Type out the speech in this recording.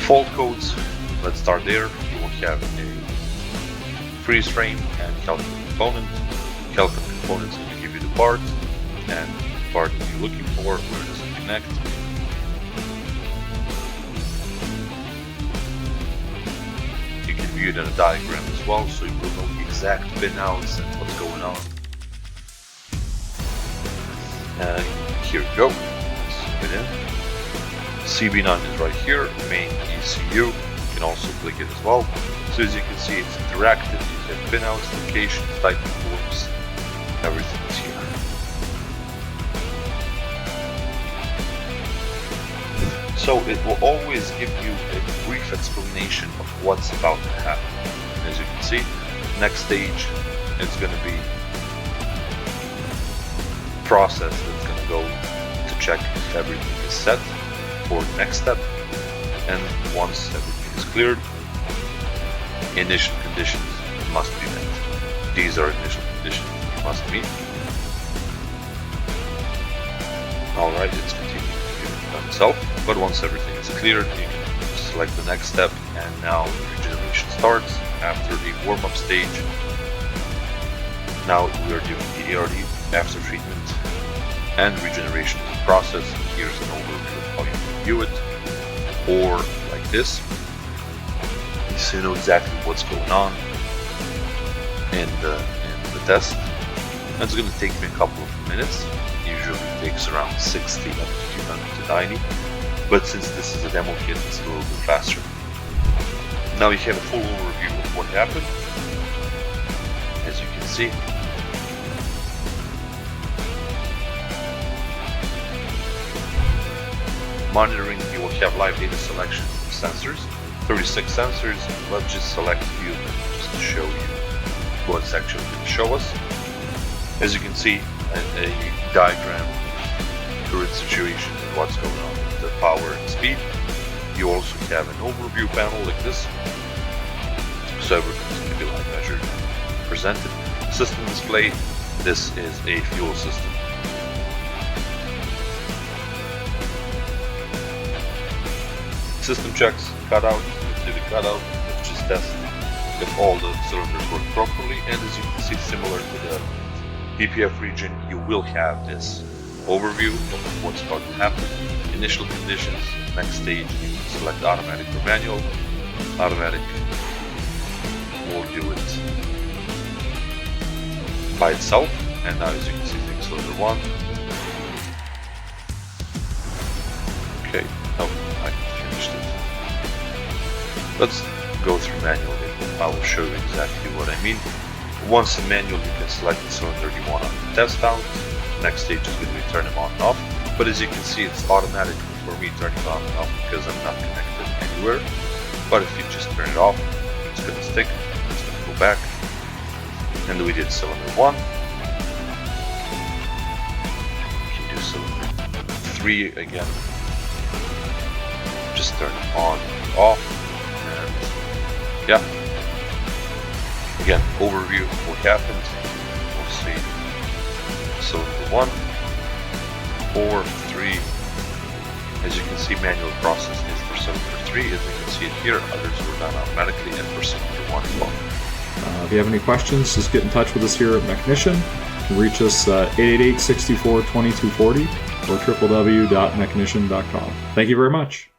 Fault codes, let's start there. You will have a freeze frame and calculate component. Calculate component is going to give you the part and the part that you're looking for, where does it connect. You can view it in a diagram as well, so you will know the exact pin outs and what's going on. Here we go. Let's zoom it in. CB9 is right here, main ECU. You can also click it as well. So as you can see, it's interactive. You have pin outs, locations, type of forms, everything is here. So it will always give you a brief explanation of what's about to happen. As you can see, next stage is going to be process that's going to go to check if everything is set for the next step. And once everything is cleared, initial conditions must be met. These are initial conditions you must meet. Alright, it's continuing to do it by itself, but once everything is cleared, you can select the next step, and now regeneration starts after the warm-up stage. Now we are doing the ARD after treatment, and regeneration is a process. Here's an overview of how you can view it, or like this, so you know exactly what's going on in the test. And it's going to take me a couple of minutes. Usually it takes around 60 up to 200 to 90, but since this is a demo kit, it's a little bit faster. Now you have a full overview of what happened. As you can see, monitoring, you will have live data selection of sensors, 36 sensors. Let's just select a few of them just to show you what's actually going to show us. As you can see, a diagram of current situation and what's going on with the power and speed. You also have an overview panel like this, so everything's going to be live measured and presented. System display, this is a fuel system. System checks, cutout, to the cutout. Let's just test if all the cylinders work properly, and as you can see, similar to the PPF Regen, you will have this overview of what's about to happen. Initial conditions, next stage, you can select automatic or manual. Automatic will do it by itself, and now as you can see, the cylinder 1. Okay, oh, I finished it. Let's go through manual. I will show you exactly what I mean. Once in manual, you can select the cylinder you want to test out. Next stage is going to be turn them on and off. But as you can see, it's automatic for me turning it on and off because I'm not connected anywhere. But if you just turn it off, it's going to stick. It's going to go back. And we did cylinder 1. We can do cylinder 3 again. Just turn it on and off. And yeah. Again, overview of what happened. We'll see cylinder 1, 4, 3. As you can see, manual process is for cylinder 3. As you can see it here, others were done automatically, and for cylinder 1 as well. If you have any questions, just get in touch with us here at Mechanician. You can reach us 888-64-2240 or www.mechanician.com. Thank you very much.